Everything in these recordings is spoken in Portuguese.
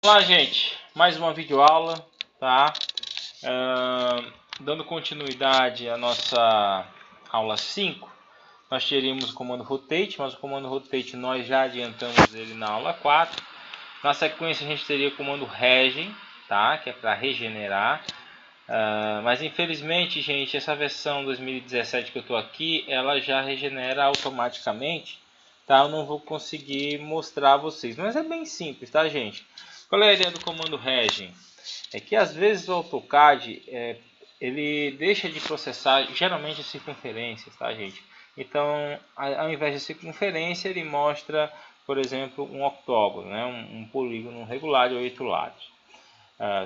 Olá, gente, mais uma videoaula, tá? Dando continuidade à nossa aula 5, nós teríamos o comando rotate, mas o comando rotate nós já adiantamos ele na aula 4. Na sequência a gente teria o comando regen, tá? Que é para regenerar. Mas infelizmente, gente, essa versão 2017 que eu estou aqui, ela já regenera automaticamente, tá? Eu não vou conseguir mostrar a vocês, mas é bem simples, tá, gente? Qual é a ideia do comando regen? É que às vezes o AutoCAD ele deixa de processar geralmente as circunferências, tá, gente? Então, ao invés de circunferência, ele mostra, por exemplo, um octógono, né? um polígono regular de 8 lados.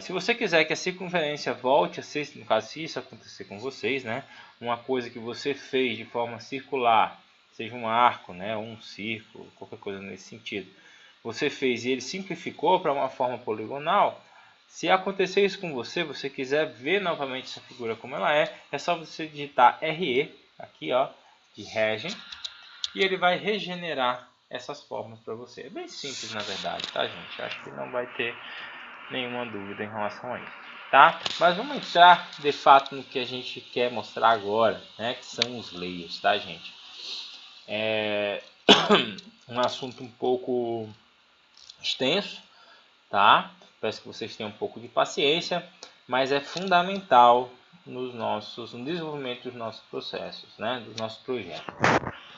Se você quiser que a circunferência volte a ser, no caso, se isso acontecer com vocês, né, uma coisa que você fez de forma circular, seja um arco, né, ou um círculo, qualquer coisa nesse sentido, você fez e ele simplificou para uma forma poligonal. Se acontecer isso com você, você quiser ver novamente essa figura como ela é só você digitar RE, aqui ó, de regen, e ele vai regenerar essas formas para você. É bem simples na verdade, tá, gente? Acho que não vai ter nenhuma dúvida em relação a isso, tá? Mas vamos entrar de fato no que a gente quer mostrar agora, né? Que são os layers, tá, gente? É um assunto um pouco extenso, tá? Peço que vocês tenham um pouco de paciência, mas é fundamental no desenvolvimento dos nossos processos, né? Dos nossos projetos.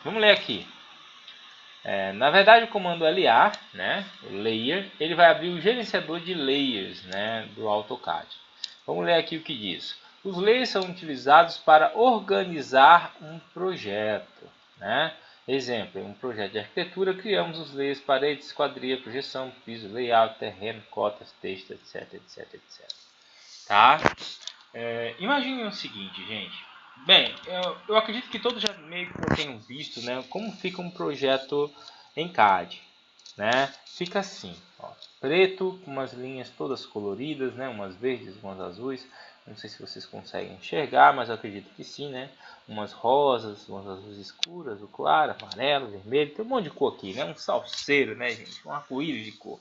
Vamos ler aqui. Na verdade, o comando LA, né, Layer, ele vai abrir o gerenciador de layers, né, do AutoCAD. Vamos ler aqui o que diz. Os layers são utilizados para organizar um projeto. Né? Exemplo, em um projeto de arquitetura, criamos os layers paredes, esquadria, projeção, piso, layout, terreno, cotas, texto, etc, etc, etc. Tá? Imagine o seguinte, gente. Bem, eu acredito que todos já meio que tenham visto, né, como fica um projeto em CAD, né? Fica assim, ó, preto com umas linhas todas coloridas, né, umas verdes, umas azuis. Não sei se vocês conseguem enxergar, mas eu acredito que sim, né? Umas rosas, umas azuis escuras, o claro, amarelo, vermelho, tem um monte de cor aqui, né? Um salseiro, né, gente? Um arco-íris de cor.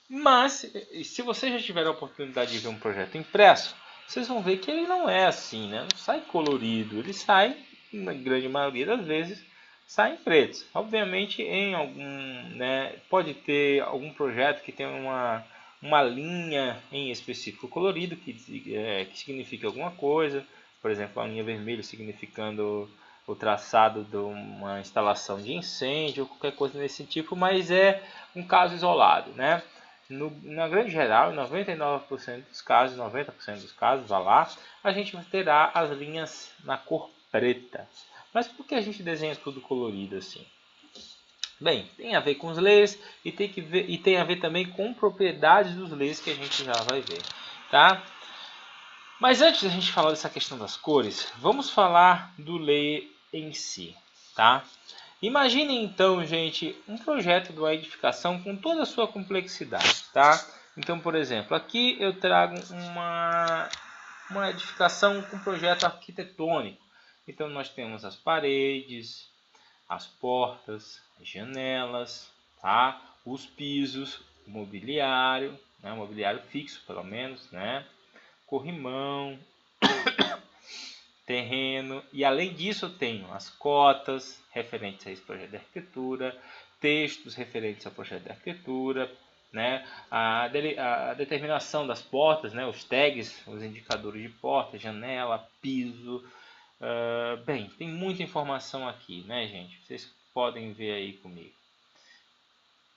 Mas, se vocês já tiveram a oportunidade de ver um projeto impresso, vocês vão ver que ele não é assim, né? Não sai colorido, ele sai, na grande maioria das vezes, sai em pretos. Obviamente, em algum, né, pode ter algum projeto que tem uma linha em específico colorido, que significa alguma coisa. Por exemplo, a linha vermelha significando o traçado de uma instalação de incêndio, ou qualquer coisa desse tipo, mas é um caso isolado, né? Na grande geral, em 99% dos casos, 90% dos casos, vá lá, a gente terá as linhas na cor preta. Mas por que a gente desenha tudo colorido assim? Bem, tem a ver com os layers e tem a ver também com propriedades dos layers que a gente já vai ver, tá? Mas antes da gente falar dessa questão das cores, vamos falar do layer em si, tá? Imagine então, gente, um projeto de uma edificação com toda a sua complexidade, tá? Então, por exemplo, aqui eu trago uma edificação com projeto arquitetônico. Então, nós temos as paredes, as portas, as janelas, tá? Os pisos, o mobiliário, né? O mobiliário fixo, pelo menos, né? Corrimão, terreno, e além disso eu tenho as cotas referentes a esse projeto de arquitetura, textos referentes ao projeto de arquitetura, né? a determinação das portas, né? Os tags, os indicadores de porta, janela, piso. Bem, tem muita informação aqui, né, gente? Vocês podem ver aí comigo.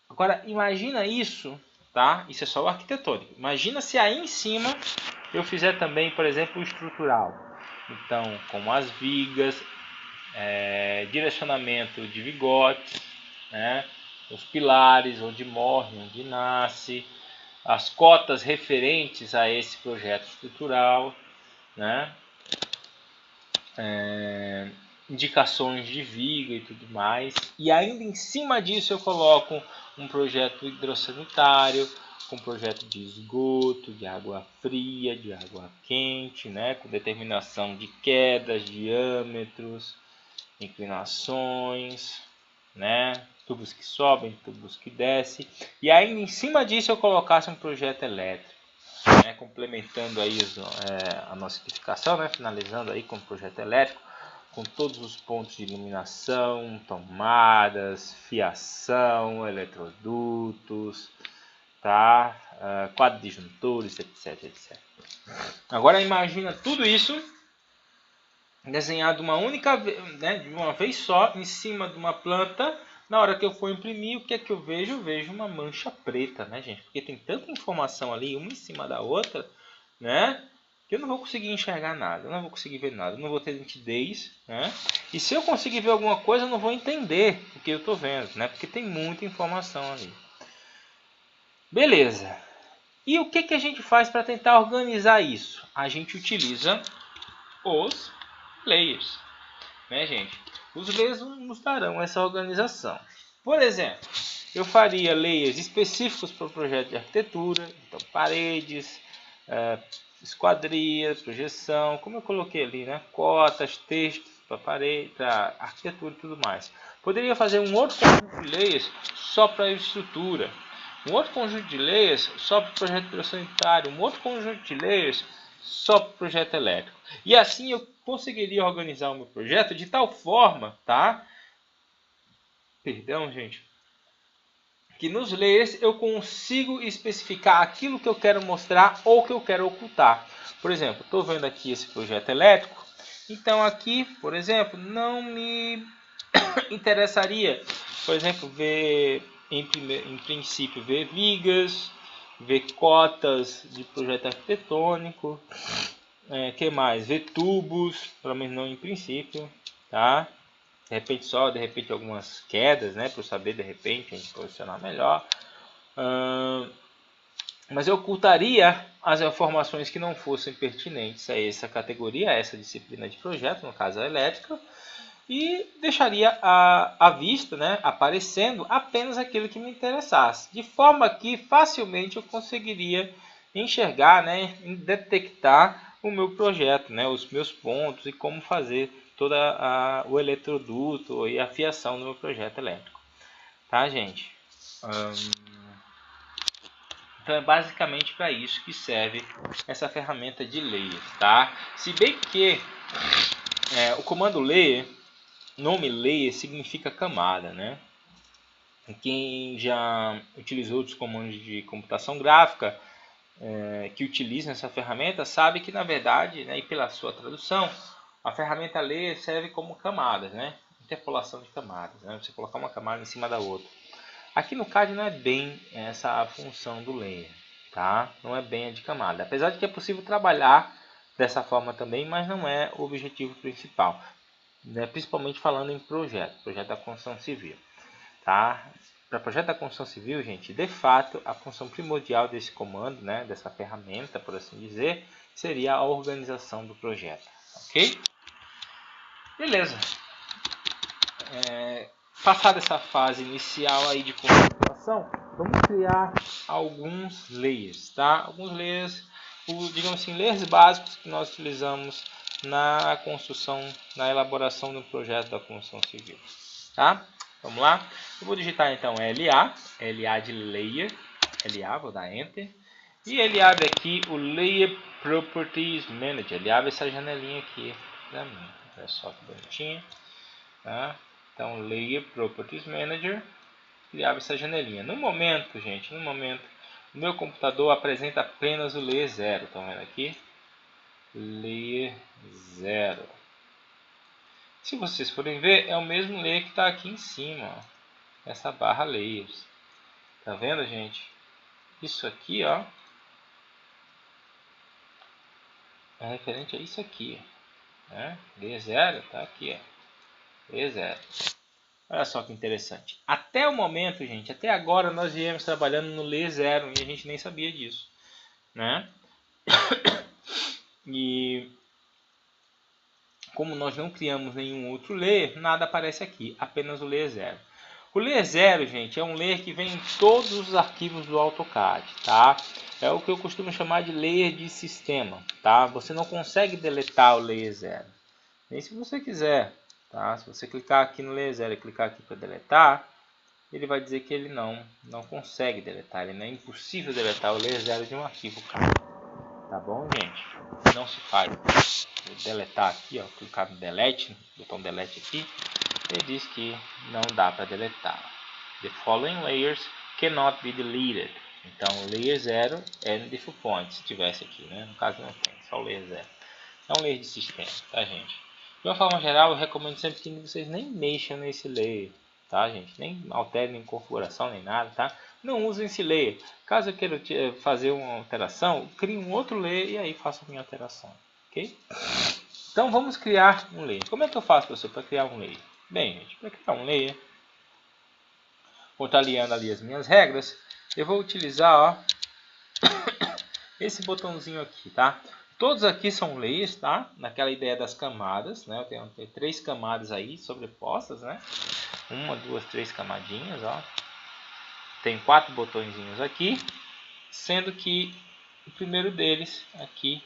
Agora, imagina isso, tá? Isso é só o arquitetônico. Imagina se aí em cima eu fizer também, por exemplo, o estrutural. Então, como as vigas, direcionamento de vigotes, né? Os pilares, onde morre, onde nasce, as cotas referentes a esse projeto estrutural, né? Indicações de viga e tudo mais. E ainda em cima disso eu coloco um projeto hidrossanitário, com projeto de esgoto, de água fria, de água quente, né? Com determinação de quedas, diâmetros, inclinações, né? tubos que sobem, tubos que descem, e ainda em cima disso eu colocasse um projeto elétrico, né, complementando aí a nossa edificação, né, finalizando aí com o projeto elétrico, com todos os pontos de iluminação, tomadas, fiação, eletrodutos, tá? Quadro de disjuntores, etc, etc. Agora imagina tudo isso desenhado uma única vez, né, de uma vez só, em cima de uma planta. Na hora que eu for imprimir, o que é que eu vejo? Eu vejo uma mancha preta, né, gente? Porque tem tanta informação ali, uma em cima da outra, né? Que eu não vou conseguir enxergar nada, eu não vou conseguir ver nada, eu não vou ter nitidez, né? E se eu conseguir ver alguma coisa, eu não vou entender o que eu estou vendo, né? Porque tem muita informação ali. Beleza. E o que a gente faz para tentar organizar isso? A gente utiliza os layers, né, gente? Os layers nos darão essa organização. Por exemplo, eu faria layers específicos para o projeto de arquitetura, então paredes, esquadria, projeção, como eu coloquei ali, né? Cotas, textos para parede, para arquitetura e tudo mais. Poderia fazer um outro conjunto de layers só para estrutura, um outro conjunto de layers só para o projeto sanitário, um outro conjunto de layers só para o projeto elétrico. E assim eu conseguiria organizar o meu projeto de tal forma, tá? Perdão, gente. Que nos layers eu consigo especificar aquilo que eu quero mostrar ou que eu quero ocultar. Por exemplo, estou vendo aqui esse projeto elétrico. Então aqui, por exemplo, não me interessaria, por exemplo, ver em princípio ver vigas, ver cotas de projeto arquitetônico, que mais? Ver tubos, pelo menos não em princípio, tá? De repente só, de repente algumas quedas, né? Para eu saber de repente a gente posicionar melhor. Mas eu ocultaria as informações que não fossem pertinentes a essa categoria, a essa disciplina de projeto, no caso a elétrica, e deixaria à vista, né, aparecendo apenas aquilo que me interessasse, de forma que facilmente eu conseguiria enxergar, né, detectar o meu projeto, né, os meus pontos e como fazer todo o eletroduto e a fiação do meu projeto elétrico. Tá, gente? Então é basicamente para isso que serve essa ferramenta de layer, tá? Se bem que o comando layer, nome layer significa camada, né? Quem já utilizou outros comandos de computação gráfica que utilizam essa ferramenta sabe que na verdade, né, e pela sua tradução, a ferramenta layer serve como camadas, né? Interpolação de camadas, né? Você colocar uma camada em cima da outra. Aqui no CAD não é bem essa a função do layer, tá? Não é bem a de camada. Apesar de que é possível trabalhar dessa forma também, mas não é o objetivo principal, né? Principalmente falando em projeto da construção civil, tá? Para projeto da construção civil, gente, de fato, a função primordial desse comando, né, dessa ferramenta, por assim dizer, seria a organização do projeto, ok? Beleza. Passada essa fase inicial aí de configuração, vamos criar alguns layers, tá? Alguns layers, digamos assim, layers básicos que nós utilizamos na construção, na elaboração do projeto da construção civil, tá? Vamos lá? Eu vou digitar então LA de layer, LA, vou dar Enter, e ele abre aqui o Layer Properties Manager, ele abre essa janelinha aqui pra mim, olha só que bonitinho, tá? Então, Layer Properties Manager, ele abre essa janelinha. No momento, gente, o meu computador apresenta apenas o Layer 0. Estão vendo aqui? Layer 0. Se vocês forem ver, é o mesmo layer que está aqui em cima, ó, essa barra Layers. Tá vendo, gente? Isso aqui, ó, é referente a isso aqui, né? Layer 0 tá aqui, ó. Layer 0. Olha só que interessante. Até o momento, gente, até agora nós viemos trabalhando no Layer 0 e a gente nem sabia disso, né? E como nós não criamos nenhum outro layer, nada aparece aqui, apenas o Layer 0. O Layer 0, gente, é um layer que vem em todos os arquivos do AutoCAD, tá? É o que eu costumo chamar de layer de sistema, tá? Você não consegue deletar o Layer 0, nem se você quiser. Tá? Se você clicar aqui no Layer 0 e clicar aqui para deletar, ele vai dizer que ele não consegue deletar, ele não é impossível deletar o layer 0 de um arquivo K. Tá bom, gente? Não se faz. Vou deletar aqui, ó, clicar no delete, botão delete aqui, ele diz que não dá para deletar. The following layers cannot be deleted. Então, o layer 0 é no default point, se tivesse aqui, né? No caso não tem, só o layer 0. É um layer de sistema, tá, gente? De uma forma geral, eu recomendo sempre que vocês nem mexam nesse layer, tá, gente? Nem alterem em configuração, nem nada, tá? Não usem esse layer. Caso eu queira fazer uma alteração, crie um outro layer e aí faça a minha alteração, ok? Então, vamos criar um layer. Como é que eu faço, professor, para criar um layer? Bem, gente, para criar um layer, vou estar alinhando ali as minhas regras. Eu vou utilizar, ó, esse botãozinho aqui, tá? Todos aqui são layers, tá? Naquela ideia das camadas, né? Eu tenho 3 camadas aí sobrepostas, né? 1, 2, 3 camadinhas, ó. Tem 4 botõezinhos aqui, sendo que o primeiro deles aqui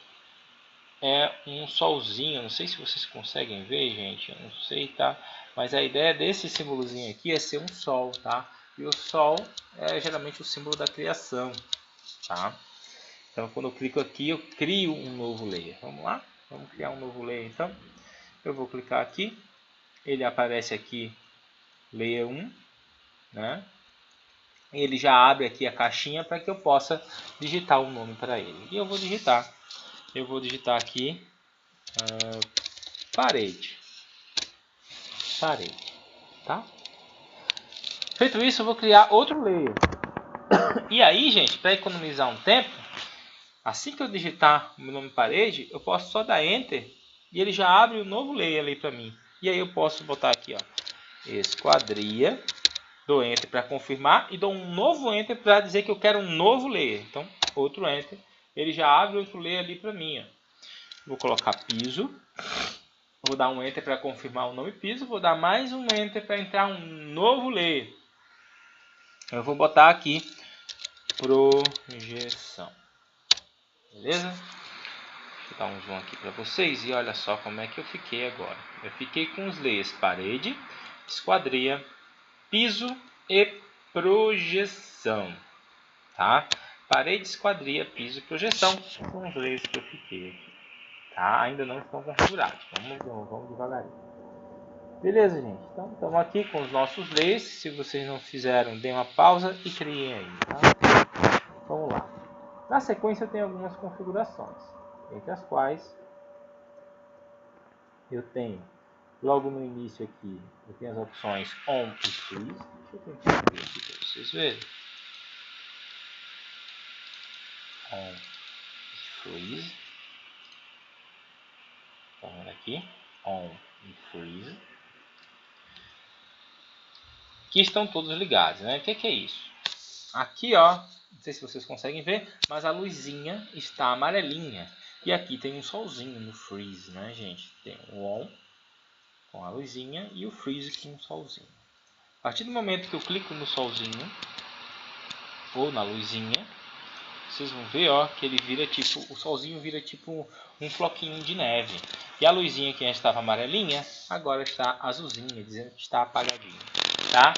é um solzinho. Não sei se vocês conseguem ver, gente, eu não sei, tá? Mas a ideia desse símbolozinho aqui é ser um sol, tá? E o sol é geralmente o símbolo da criação, tá? Então, quando eu clico aqui, eu crio um novo layer. Vamos lá? Vamos criar um novo layer, então. Eu vou clicar aqui. Ele aparece aqui, layer 1, né? Ele já abre aqui a caixinha para que eu possa digitar um nome para ele. E eu vou digitar. Eu vou digitar aqui, parede. Parede, tá? Feito isso, eu vou criar outro layer. E aí, gente, para economizar um tempo, assim que eu digitar o meu nome parede, eu posso só dar Enter e ele já abre um novo layer ali para mim. E aí eu posso botar aqui, ó, esquadria, dou Enter para confirmar e dou um novo Enter para dizer que eu quero um novo layer. Então, outro Enter, ele já abre outro layer ali para mim, ó. Vou colocar piso, vou dar um Enter para confirmar o nome piso, vou dar mais um Enter para entrar um novo layer. Eu vou botar aqui projeção. Beleza? Deixa eu dar um zoom aqui para vocês e olha só como é que eu fiquei agora. Eu fiquei com os layers parede, esquadria, piso e projeção. Tá? Parede, esquadria, piso e projeção são os layers que eu fiquei aqui. Tá? Ainda não estão configurados. Vamos devagarinho. Beleza, gente? Então, estamos aqui com os nossos layers. Se vocês não fizeram, deem uma pausa e criem aí. Tá? Vamos lá. Na sequência, eu tenho algumas configurações, entre as quais eu tenho, logo no início aqui, eu tenho as opções On e Freeze. Deixa eu tentar abrir aqui para vocês verem. On e Freeze. Tá vendo aqui? On e Freeze. Aqui estão todos ligados, né? O que é isso? Aqui, ó, não sei se vocês conseguem ver, mas a luzinha está amarelinha. E aqui tem um solzinho no Freeze, né, gente? Tem o On com a luzinha e o Freeze com o solzinho. A partir do momento que eu clico no solzinho ou na luzinha, vocês vão ver, ó, que ele vira tipo, o solzinho vira tipo um floquinho de neve. E a luzinha que antes estava amarelinha, agora está azulzinha, dizendo que está apagadinho, tá?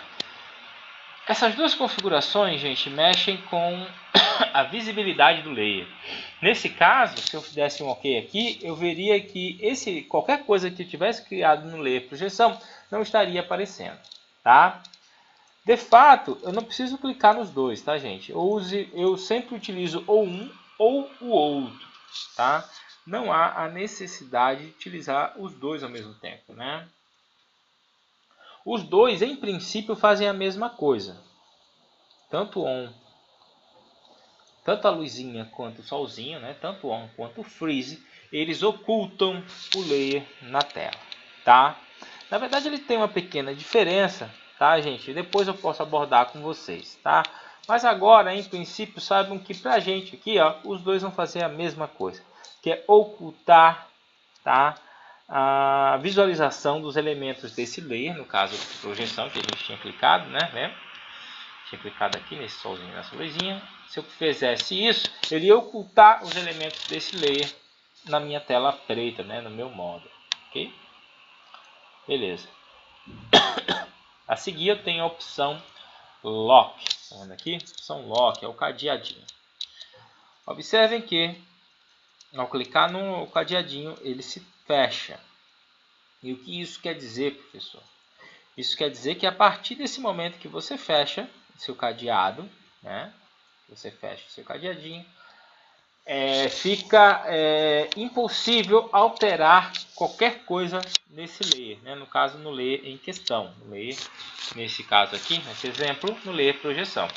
Essas duas configurações, gente, mexem com a visibilidade do layer. Nesse caso, se eu desse um OK aqui, eu veria que qualquer coisa que eu tivesse criado no layer projeção não estaria aparecendo, tá? De fato, eu não preciso clicar nos dois, tá, gente? Eu sempre utilizo ou um ou o outro, tá? Não há a necessidade de utilizar os dois ao mesmo tempo, né? Os dois, em princípio, fazem a mesma coisa. Tanto a luzinha quanto o solzinho, né? Tanto On quanto o Freeze, eles ocultam o layer na tela, tá? Na verdade, ele tem uma pequena diferença, tá, gente? Depois eu posso abordar com vocês, tá? Mas agora, em princípio, saibam que pra gente aqui, ó, os dois vão fazer a mesma coisa, que é ocultar, tá? A visualização dos elementos desse layer, no caso, projeção, que a gente tinha clicado, né? Lembra? Tinha clicado aqui nesse solzinho, nessa luzinha. Se eu fizesse isso, ele ia ocultar os elementos desse layer na minha tela preta, né? No meu modo, ok? Beleza. A seguir eu tenho a opção lock. Tá vendo aqui? Opção lock, é o cadeadinho. Observem que ao clicar no cadeadinho ele se fecha. E o que isso quer dizer, professor? Isso quer dizer que a partir desse momento que você fecha seu cadeado, né? Você fecha o seu cadeadinho, fica impossível alterar qualquer coisa nesse layer, né? No caso, no layer em questão. No layer, nesse caso aqui, nesse exemplo, no layer projeção.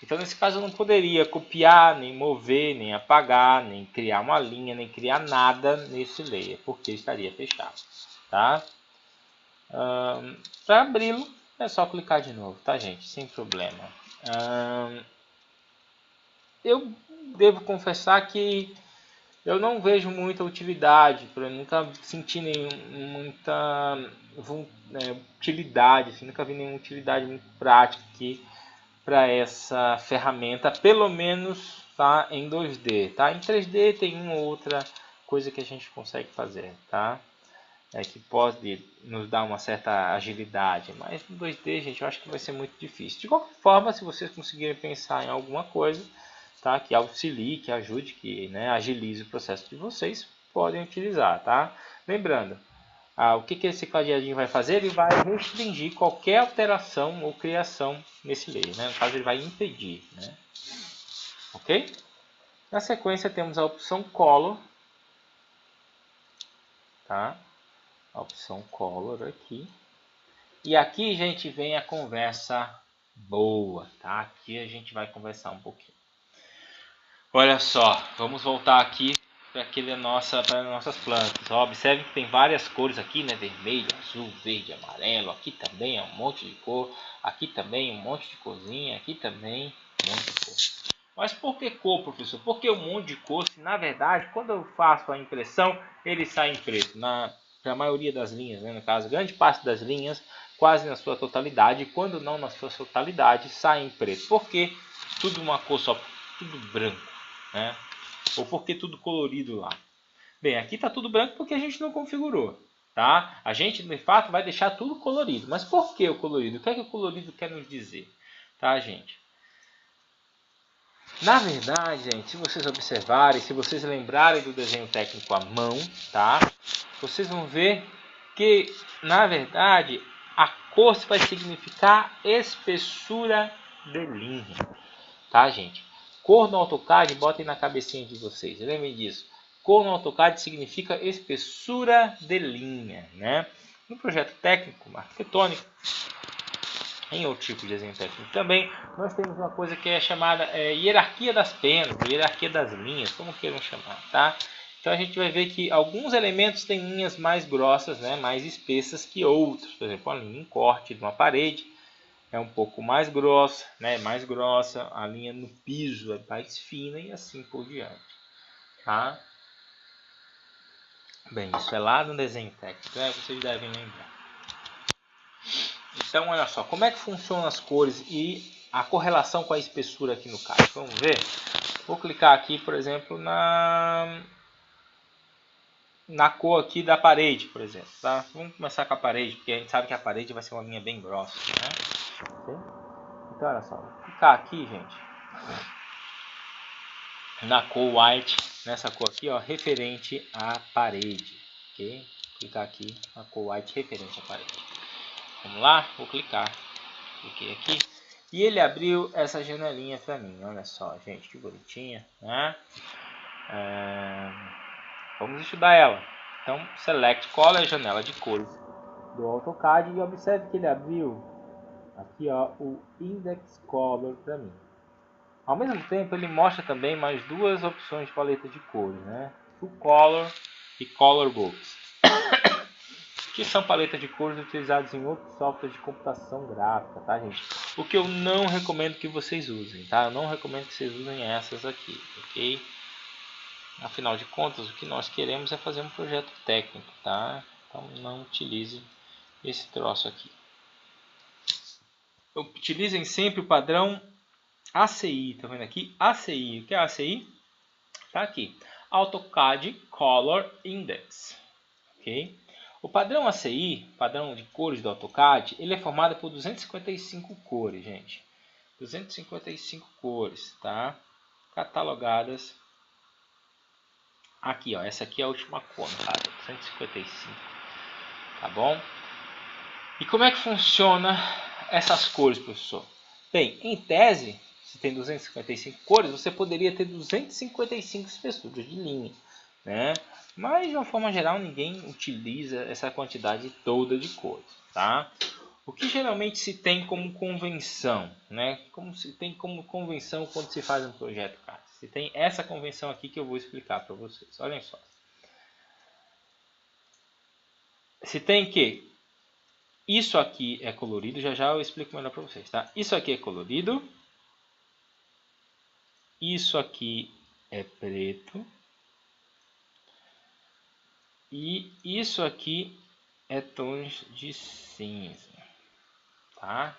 Então, nesse caso, eu não poderia copiar, nem mover, nem apagar, nem criar uma linha, nem criar nada nesse layer, porque estaria fechado. Tá? Para abri-lo, é só clicar de novo, tá, gente? Sem problema. Eu devo confessar que eu não vejo muita utilidade, eu nunca senti muita utilidade, assim, nunca vi nenhuma utilidade muito prática aqui para essa ferramenta, pelo menos tá, em 2D. Tá? Em 3D tem uma ou outra coisa que a gente consegue fazer, tá? Que pode nos dar uma certa agilidade, mas no 2D, gente, eu acho que vai ser muito difícil. De qualquer forma, se vocês conseguirem pensar em alguma coisa, tá, que auxilie, que ajude, que agilize o processo de vocês, podem utilizar, tá? Lembrando, o que esse cadeadinho vai fazer? Ele vai restringir qualquer alteração ou criação nesse layer, né? No caso, ele vai impedir, né? Ok? Na sequência, temos a opção Color, tá? A opção Color aqui. E aqui, gente, vem a conversa boa, tá? Aqui a gente vai conversar um pouquinho. Olha só, vamos voltar aqui para nossas plantas. Ó, observe que tem várias cores aqui, né? Vermelho, azul, verde, amarelo. Aqui também é um monte de cor. Aqui também um monte de corzinha. Aqui também um monte de cor. Mas por que cor, professor? Porque um monte de cor, se na verdade, quando eu faço a impressão, ele sai em preto. Para a maioria das linhas, né? No caso, grande parte das linhas, quase na sua totalidade, quando não na sua totalidade, sai em preto. Porque tudo uma cor só, tudo branco, né? Ou porque tudo colorido lá. Bem, aqui está tudo branco porque a gente não configurou, tá? A gente, de fato, vai deixar tudo colorido. Mas por que o colorido? O que é que o colorido quer nos dizer? Tá, gente? Na verdade, gente, se vocês observarem, se vocês lembrarem do desenho técnico à mão, tá? Vocês vão ver que, na verdade, a cor vai significar espessura de linha, tá, gente? Cor no AutoCAD, botem na cabecinha de vocês, lembrem disso. Cor no AutoCAD significa espessura de linha, né? No projeto técnico, arquitetônico, em outro tipo de desenho técnico também, nós temos uma coisa que é chamada hierarquia das penas, hierarquia das linhas, como queiram chamar, tá? Então a gente vai ver que alguns elementos têm linhas mais grossas, né, mais espessas que outros. Por exemplo, a linha em corte de uma parede é um pouco mais grossa, né, mais grossa, a linha no piso é mais fina e assim por diante, tá? Bem, isso é lá no desenho técnico, né? Vocês devem lembrar. Então, olha só, como é que funcionam as cores e a correlação com a espessura aqui no caso. Vamos ver? Vou clicar aqui, por exemplo, na cor aqui da parede, por exemplo. Tá? Vamos começar com a parede, porque a gente sabe que a parede vai ser uma linha bem grossa, né? Okay? Então, olha só, vou clicar aqui, gente, na cor white, nessa cor aqui, ó, referente à parede. Ok? Vou clicar aqui na cor white referente à parede. Vamos lá? Vou clicar. Cliquei aqui. E ele abriu essa janelinha para mim. Olha só, gente, que bonitinha, né? Vamos estudar ela. Então, Select Color, a janela de cores do AutoCAD. E observe que ele abriu aqui, ó, o Index Color para mim. Ao mesmo tempo, ele mostra também mais duas opções de paleta de cores, né? True Color e Color Books. Que são paletas de cores utilizadas em outros softwares de computação gráfica, tá, gente? O que eu não recomendo que vocês usem, tá? Eu não recomendo que vocês usem essas aqui, ok? Afinal de contas, o que nós queremos é fazer um projeto técnico, tá? Então não utilize esse troço aqui. Utilizem sempre o padrão ACI, tá vendo aqui? ACI, o que é ACI? Tá aqui, AutoCAD Color Index, ok? O padrão ACI, padrão de cores do AutoCAD, ele é formado por 255 cores, gente. 255 cores, tá? Catalogadas aqui, ó. Essa aqui é a última cor, no caso, 255, tá bom? E como é que funciona essas cores, professor? Bem, em tese, se tem 255 cores, você poderia ter 255 espessuras de linha, né? Mas, de uma forma geral, ninguém utiliza essa quantidade toda de cores, tá? O que geralmente se tem como convenção, né? Como se tem como convenção quando se faz um projeto, cara? Se tem essa convenção aqui que eu vou explicar para vocês. Olhem só. Se tem que isso aqui é colorido, já já eu explico melhor para vocês, tá? Isso aqui é colorido. Isso aqui é preto. E isso aqui é tons de cinza, tá?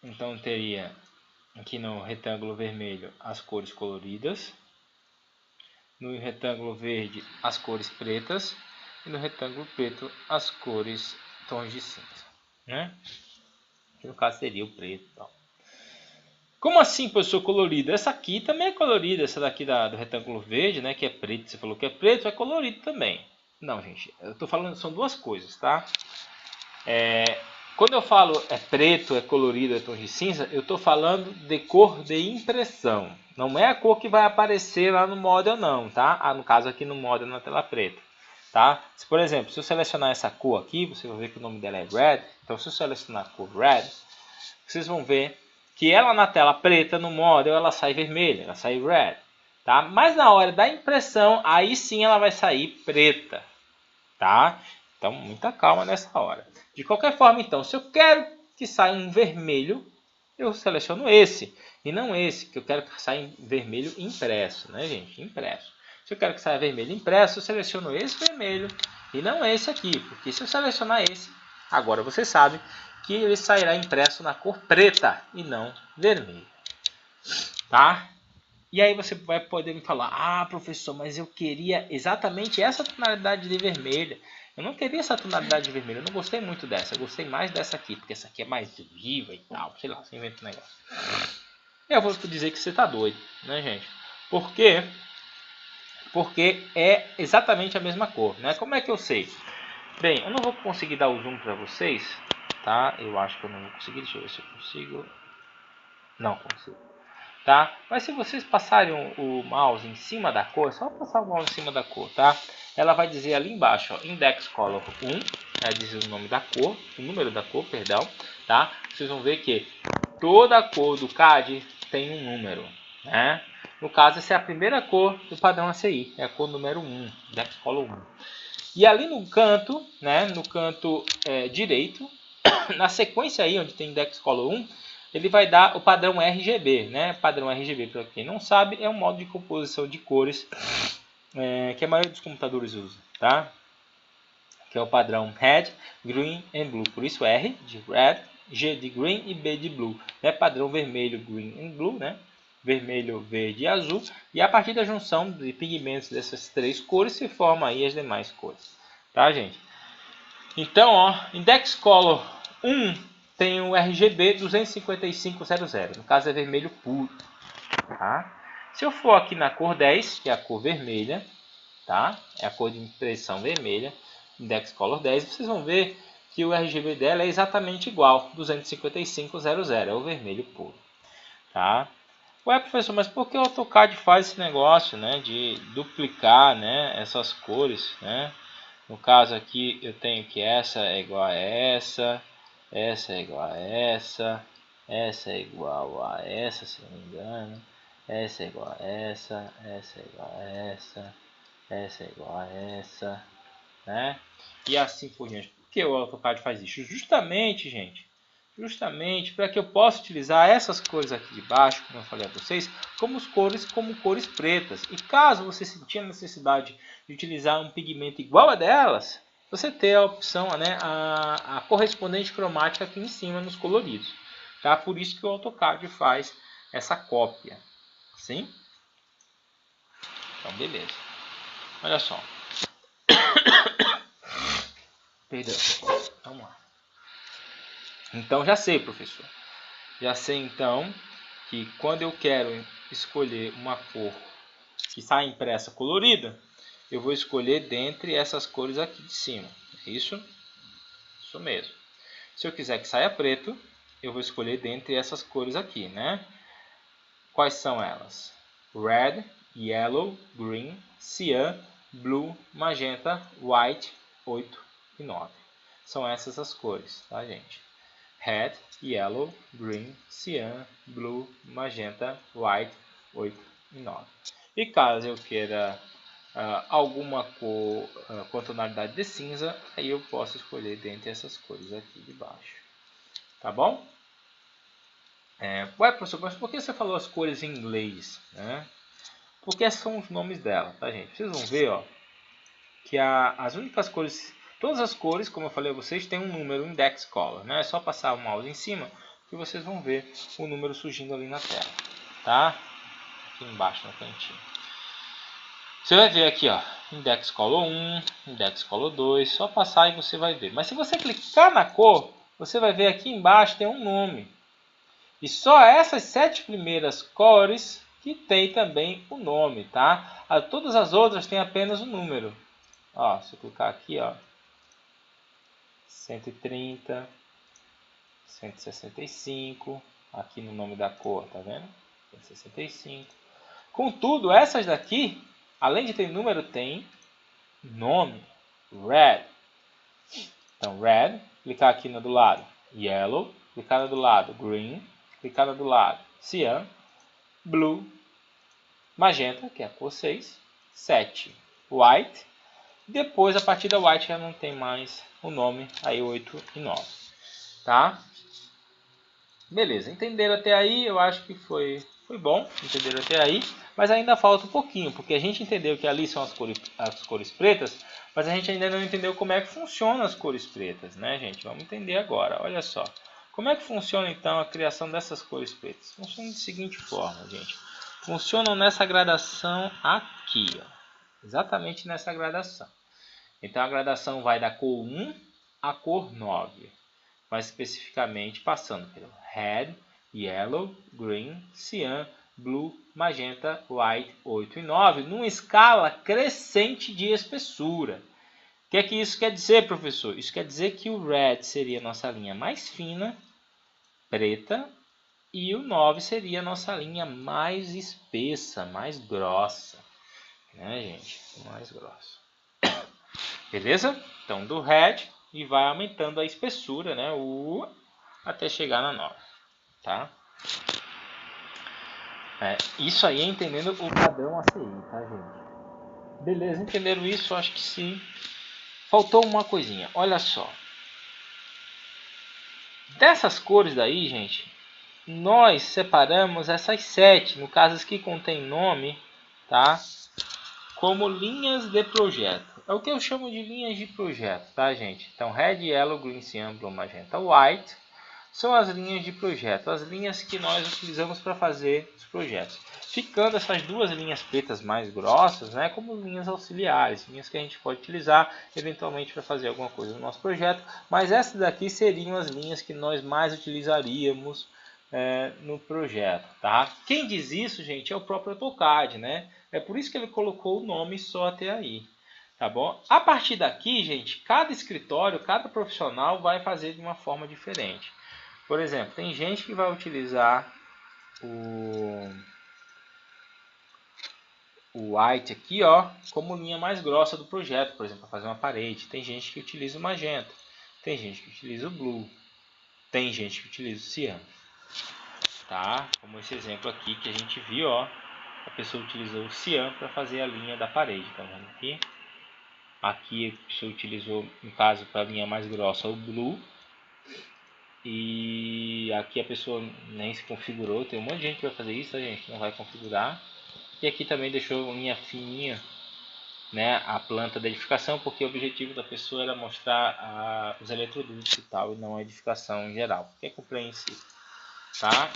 Então teria aqui no retângulo vermelho as cores coloridas, no retângulo verde as cores pretas e no retângulo preto as cores tons de cinza, né? Que no caso seria o preto e tal. Como assim, professor, colorido? Essa aqui também é colorida, essa daqui do retângulo verde, né, que é preto, você falou que é preto, é colorido também. Não, gente, eu estou falando, são duas coisas, tá? Quando eu falo é preto, é colorido, é tom de cinza, eu estou falando de cor de impressão. Não é a cor que vai aparecer lá no model não, tá? No caso aqui no model na tela preta, tá? Se, por exemplo, se eu selecionar essa cor aqui, você vai ver que o nome dela é Red. Então, se eu selecionar a cor Red, vocês vão ver que ela na tela preta, no model, ela sai vermelha, ela sai Red, tá? Mas na hora da impressão, aí sim ela vai sair preta, tá? Então, muita calma nessa hora. De qualquer forma, então, se eu quero que saia um vermelho, eu seleciono esse, e não esse, que eu quero que saia em vermelho impresso, né, gente? Impresso. Se eu quero que saia vermelho impresso, eu seleciono esse vermelho, e não esse aqui, porque se eu selecionar esse, agora você sabe que ele sairá impresso na cor preta, e não vermelho, tá? E aí você vai poder me falar, ah, professor, mas eu queria exatamente essa tonalidade de vermelha. Eu não queria essa tonalidade de vermelho, eu não gostei muito dessa. Eu gostei mais dessa aqui, porque essa aqui é mais viva e tal. Sei lá, você inventa um negócio. Eu vou dizer que você tá doido, né, gente? Por quê? Porque é exatamente a mesma cor, né? Como é que eu sei? Bem, eu não vou conseguir dar o zoom para vocês, tá? Eu acho que eu não vou conseguir. Deixa eu ver se eu consigo. Não consigo. Tá? Mas se vocês passarem o mouse em cima da cor, só passar o mouse em cima da cor, tá? Ela vai dizer ali embaixo, ó, Index Color 1, vai dizer o nome da cor, o número da cor, perdão, tá? Vocês vão ver que toda a cor do CAD tem um número, né? No caso, essa é a primeira cor do padrão ACI, é a cor número 1, Index Color 1. E ali no canto, né, no canto direito, na sequência aí onde tem Index Color 1, ele vai dar o padrão RGB, né? Padrão RGB, para quem não sabe, é um modo de composição de cores que a maioria dos computadores usa, tá? Que é o padrão Red, Green and Blue. Por isso R de Red, G de Green e B de Blue. É padrão vermelho, Green and Blue, né? Vermelho, verde e azul. E a partir da junção de pigmentos dessas três cores se formam aí as demais cores, tá, gente? Então, ó, Index Color 1 tem o RGB 25500, no caso é vermelho puro, tá? Se eu for aqui na cor 10, que é a cor vermelha, tá? É a cor de impressão vermelha, Index Color 10, vocês vão ver que o RGB dela é exatamente igual, 25500, é o vermelho puro, tá? Ué, professor, mas por que o AutoCAD faz esse negócio, né, de duplicar, né, essas cores, né? No caso aqui eu tenho que essa é igual a essa é igual a essa é igual a essa, se não me engano, essa é igual a essa é igual a essa é igual a essa, né? E assim por diante. Por que o AutoCAD faz isso? Justamente, gente, justamente para que eu possa utilizar essas cores aqui de baixo, como eu falei a vocês, como cores pretas. E caso você sentir a necessidade de utilizar um pigmento igual a delas, você tem a opção, né, a correspondente cromática aqui em cima nos coloridos. Tá? Por isso que o AutoCAD faz essa cópia. Sim? Então, beleza. Olha só. Perdão. Vamos lá. Então, já sei, professor. Já sei então que quando eu quero escolher uma cor que está impressa colorida, eu vou escolher dentre essas cores aqui de cima. É isso? Isso mesmo. Se eu quiser que saia preto, eu vou escolher dentre essas cores aqui, né? Quais são elas? Red, Yellow, Green, Cyan, Blue, Magenta, White, 8 e 9. São essas as cores, tá, gente? Red, Yellow, Green, Cyan, Blue, Magenta, White, 8 e 9. E caso eu queira alguma cor com tonalidade de cinza, aí eu posso escolher dentre essas cores aqui de baixo. Tá bom? Ué, professor, mas por que você falou as cores em inglês? Né? Porque esses são os nomes dela, tá, gente? Vocês vão ver, ó, que as únicas cores, todas as cores, como eu falei a vocês, tem um número, index color, né? É só passar o mouse em cima que vocês vão ver o número surgindo ali na tela, tá? Aqui embaixo no cantinho. Você vai ver aqui, ó, index color 1, index color 2, só passar e você vai ver. Mas se você clicar na cor, você vai ver aqui embaixo tem um nome. E só essas 7 primeiras cores que tem também o nome, tá? Todas as outras têm apenas o número. Ó, se eu clicar aqui, ó, 130, 165, aqui no nome da cor, tá vendo? 165. Contudo, essas daqui, além de ter número, tem nome. Red. Então, red, clicar aqui no do lado. Yellow, clicar no do lado. Green, clicar no do lado. Cyan, blue, magenta, que é a cor 6, 7, white, depois a partir da white já não tem mais o nome, aí 8 e 9, tá? Beleza, entenderam até aí, eu acho que foi bom, entenderam até aí, mas ainda falta um pouquinho, porque a gente entendeu que ali são as cores pretas, mas a gente ainda não entendeu como é que funcionam as cores pretas, né, gente? Vamos entender agora, olha só. Como é que funciona então a criação dessas cores pretas? Funciona da seguinte forma, gente. Funcionam nessa gradação aqui, ó. Exatamente nessa gradação. Então a gradação vai da cor 1 à cor 9. Mais especificamente passando pelo Red, Yellow, Green, Cyan, Blue, Magenta, White, 8 e 9, numa escala crescente de espessura. O que é que isso quer dizer, professor? Isso quer dizer que o Red seria a nossa linha mais fina, preta, e o 9 seria a nossa linha mais espessa, mais grossa. Né, gente? Mais grossa. Beleza? Então, do Red, e vai aumentando a espessura, né? Até chegar na 9. Tá? Isso aí é entendendo o padrão ACI, tá, gente? Beleza, entenderam isso? Acho que sim. Faltou uma coisinha. Olha só. Dessas cores daí, gente, nós separamos essas 7, no caso as que contém nome, tá? Como linhas de projeto. É o que eu chamo de linhas de projeto, tá, gente? Então, Red, Yellow, Green, Cyan, Blue, Magenta, White são as linhas de projeto, as linhas que nós utilizamos para fazer os projetos. Ficando essas duas linhas pretas mais grossas, né, como linhas auxiliares, linhas que a gente pode utilizar eventualmente para fazer alguma coisa no nosso projeto, mas essas daqui seriam as linhas que nós mais utilizaríamos no projeto, tá? Quem diz isso, gente, é o próprio AutoCAD, né? É por isso que ele colocou o nome só até aí, tá bom? A partir daqui, gente, cada escritório, cada profissional vai fazer de uma forma diferente. Por exemplo, tem gente que vai utilizar o white aqui, ó, como linha mais grossa do projeto, por exemplo, para fazer uma parede. Tem gente que utiliza o magenta, tem gente que utiliza o blue, tem gente que utiliza o cyan, tá? Como esse exemplo aqui que a gente viu, ó, a pessoa utilizou o cyan para fazer a linha da parede, tá vendo aqui? Aqui a pessoa utilizou, no caso, para a linha mais grossa, o blue. E aqui a pessoa nem se configurou. Tem um monte de gente que vai fazer isso, a gente não vai configurar. E aqui também deixou linha fininha, né, a planta da edificação, porque o objetivo da pessoa era mostrar os eletrodutos e tal, e não a edificação em geral, que é compreensível, tá?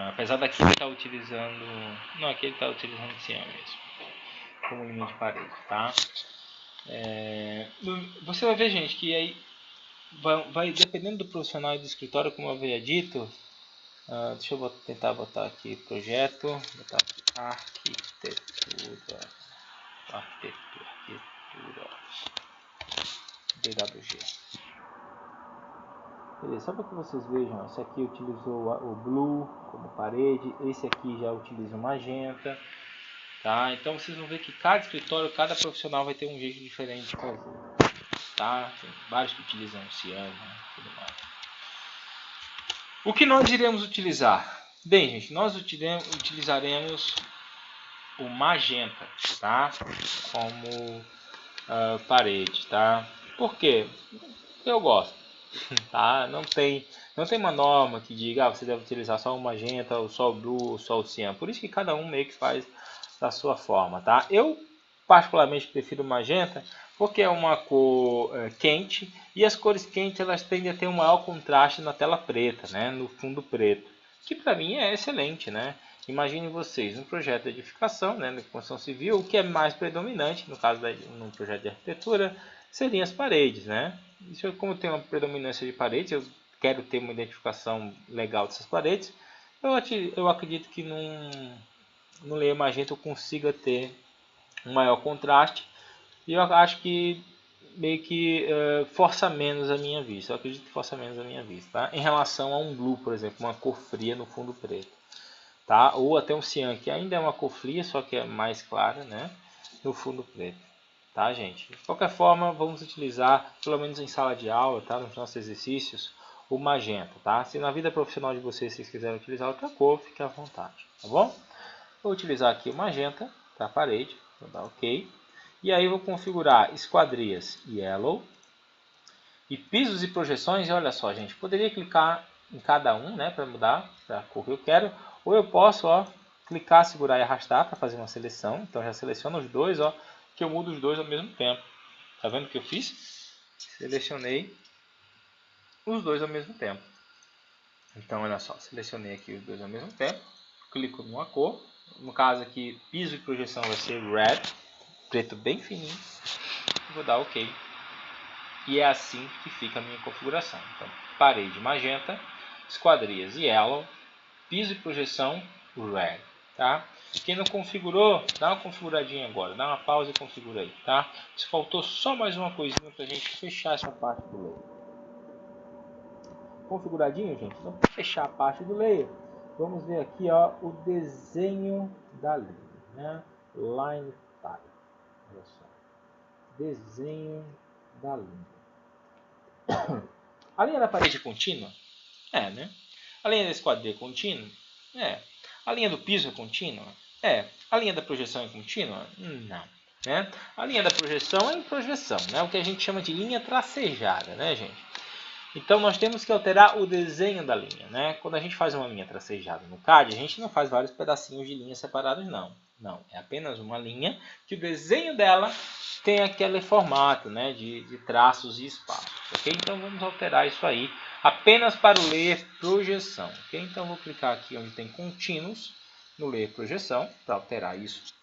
Apesar daqui ele está utilizando, não, aqui ele está utilizando cyan mesmo, como linha de parede, tá? Você vai ver, gente, que aí vai dependendo do profissional e do escritório, como eu havia dito. Deixa eu tentar botar aqui projeto, botar aqui arquitetura DWG. Beleza, só para que vocês vejam, esse aqui utilizou o blue como parede, esse aqui já utiliza o magenta, tá? Então vocês vão ver que cada escritório, cada profissional vai ter um jeito diferente de fazer, tá? Tem vários que utilizam o ciano, tudo mais. O que nós iremos utilizar? Bem, gente, nós utilizaremos o magenta, tá? Como parede, tá? Por quê? Eu gosto. Tá? Não tem uma norma que diga você deve utilizar só o magenta, ou só o blue, ou só o cian. Por isso que cada um meio que faz da sua forma, tá? Eu particularmente prefiro o magenta porque é uma cor quente e as cores quentes elas tendem a ter um maior contraste na tela preta, né? No fundo preto, que para mim é excelente, né? Imagine vocês, um projeto de edificação, né, de construção civil, o que é mais predominante, no caso no projeto de arquitetura, seriam as paredes, né? Isso, como tem uma predominância de paredes, eu quero ter uma identificação legal dessas paredes, eu acredito que no layer magenta eu consiga ter um maior contraste e eu acho que meio que força menos a minha vista. Eu acredito que força menos a minha vista, tá? Em relação a um blue, por exemplo, uma cor fria no fundo preto, tá? Ou até um cian, que ainda é uma cor fria, só que é mais clara, né? No fundo preto. Tá, gente? De qualquer forma, vamos utilizar, pelo menos em sala de aula, tá? Nos nossos exercícios, o magenta, tá? Se na vida profissional de vocês quiserem utilizar outra cor, fique à vontade, tá bom? Vou utilizar aqui o magenta para a parede, vou dar OK. E aí vou configurar esquadrias yellow e pisos e projeções. E olha só, gente, poderia clicar em cada um, né, para mudar para a cor que eu quero, ou eu posso, ó, clicar, segurar e arrastar para fazer uma seleção. Então já seleciono os dois, ó, que eu mudo os dois ao mesmo tempo. Tá vendo o que eu fiz? Selecionei os dois ao mesmo tempo. Então, olha só, selecionei aqui os dois ao mesmo tempo, clico numa cor, no caso aqui, piso e projeção vai ser red, preto bem fininho, vou dar OK. E é assim que fica a minha configuração. Então, parede magenta, esquadrias yellow, piso e projeção red, tá? Quem não configurou, dá uma configuradinha agora, dá uma pausa e configura aí, tá? Se faltou só mais uma coisinha para a gente fechar essa parte do layer. Configuradinho, gente, então para fechar a parte do layer, vamos ver aqui, ó, o desenho da linha, né? Line type, olha só, desenho da linha. A linha da parede é contínua? É, né? A linha da esquadria é contínua? É. A linha do piso é contínua? É. A linha da projeção é contínua? Não. Né? A linha da projeção é em projeção, né? O que a gente chama de linha tracejada, né, gente? Então nós temos que alterar o desenho da linha, né? Quando a gente faz uma linha tracejada no CAD, a gente não faz vários pedacinhos de linhas separados, não. Não, é apenas uma linha que o desenho dela tem aquele formato, né, de traços e espaços, ok? Então vamos alterar isso aí apenas para o layer projeção, ok? Então vou clicar aqui onde tem contínuos no layer projeção para alterar isso.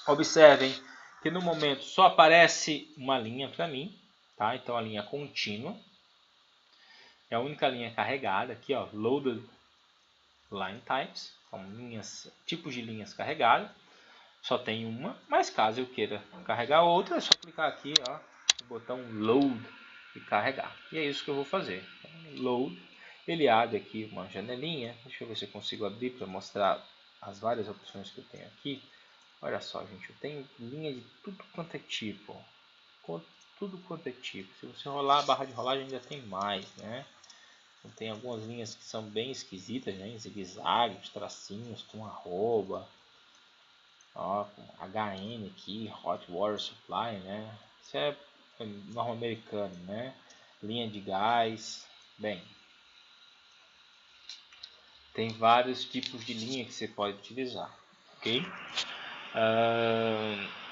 Observem que no momento só aparece uma linha para mim, tá? Então a linha contínua. É a única linha carregada aqui, ó, Loaded Line Types, são tipos de linhas carregadas. Só tem uma, mas caso eu queira carregar outra, é só clicar aqui, ó, no botão Load e carregar. E é isso que eu vou fazer. Então, Load, ele abre aqui uma janelinha. Deixa eu ver se eu consigo abrir para mostrar as várias opções que eu tenho aqui. Olha só, gente, eu tenho linha de tudo quanto é tipo. Tudo quanto é tipo. Se você rolar a barra de rolagem ainda tem mais, né? Tem algumas linhas que são bem esquisitas, né? Zigue-zagues, tracinhos com arroba, ó, com HN aqui, Hot Water Supply, né? Isso é norte-americano, né? Linha de gás, bem, tem vários tipos de linha que você pode utilizar, ok?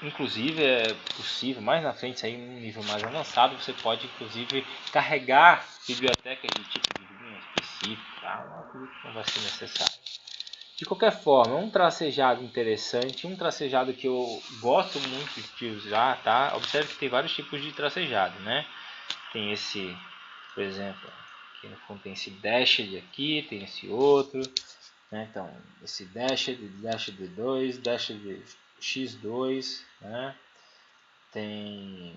Inclusive é possível, mais na frente, aí um nível mais avançado, você pode inclusive carregar bibliotecas de tipo de linha específico, tá? Não acredito que não vai ser necessário. De qualquer forma, um tracejado interessante, um tracejado que eu gosto muito de usar, tá? Observe que tem vários tipos de tracejado, né? Tem esse Por exemplo, aqui no fundo tem esse dashed aqui, tem esse outro, né? Então esse dashed 2, dashed x2, né? Tem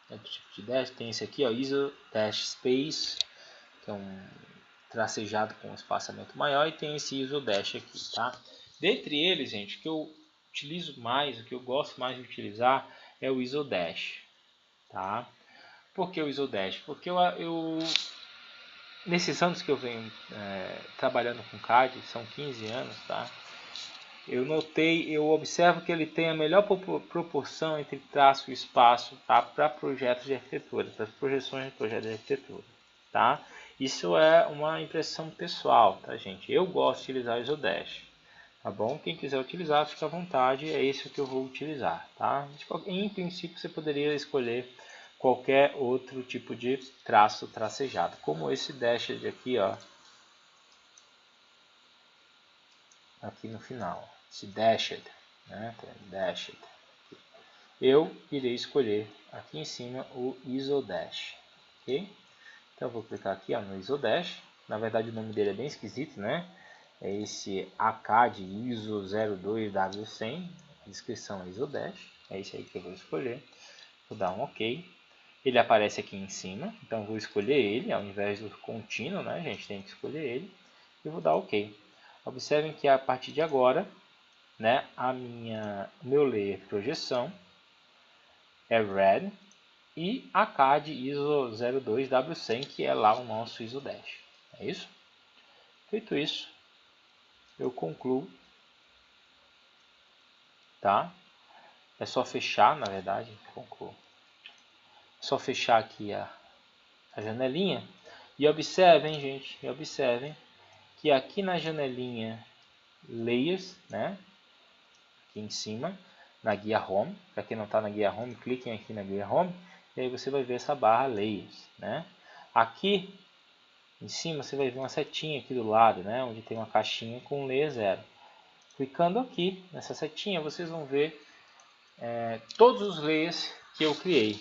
outro tipo de dash, tem esse aqui, ó, iso dash space, que é um tracejado com um espaçamento maior, e tem esse iso dash aqui, tá? Dentre eles, gente, o que eu utilizo mais, o que eu gosto mais de utilizar é o iso dash, tá? Por que o iso dash? Porque nesses anos que eu venho trabalhando com CAD, são 15 anos, tá? Eu observo que ele tem a melhor proporção entre traço e espaço, tá? Para projetos de arquitetura, para projeções de projetos de arquitetura, tá? Isso é uma impressão pessoal, tá, gente? Eu gosto de utilizar o iso dash, tá bom? Quem quiser utilizar, fica à vontade, é esse que eu vou utilizar, tá? Em princípio, você poderia escolher qualquer outro tipo de traço tracejado, como esse dashed aqui, ó, aqui no final, esse dashed, né? Dashed. Eu irei escolher aqui em cima o iso dash, ok? Então eu vou clicar aqui, ó, no iso dash. Na verdade o nome dele é bem esquisito, né? É esse ACAD ISO 02W100, a descrição é iso dash, é esse aí que eu vou escolher. Vou dar um OK. Ele aparece aqui em cima, então eu vou escolher ele, ao invés do contínuo, né? A gente tem que escolher ele. E vou dar OK. Observem que a partir de agora, né, meu layer projeção é red e a CAD ISO 02W100, que é lá o nosso ISO dash. É isso? Feito isso, eu concluo, tá? É só fechar, na verdade, concluo. É só fechar aqui a janelinha e observem, gente, observem que aqui na janelinha Layers, né, aqui em cima, na guia Home, para quem não está na guia Home, cliquem aqui na guia Home e aí você vai ver essa barra Layers, né? Aqui em cima você vai ver uma setinha aqui do lado, né, onde tem uma caixinha com Layer 0. Clicando aqui nessa setinha, vocês vão ver todos os layers que eu criei,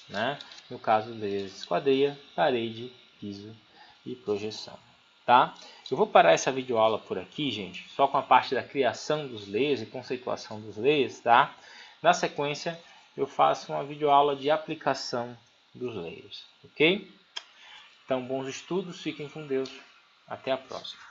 né? No caso, layers de esquadria, parede, piso e projeção, tá? Eu vou parar essa videoaula por aqui, gente, só com a parte da criação dos layers e conceituação dos layers, tá? Na sequência, eu faço uma videoaula de aplicação dos layers, ok? Então, bons estudos, fiquem com Deus, até a próxima.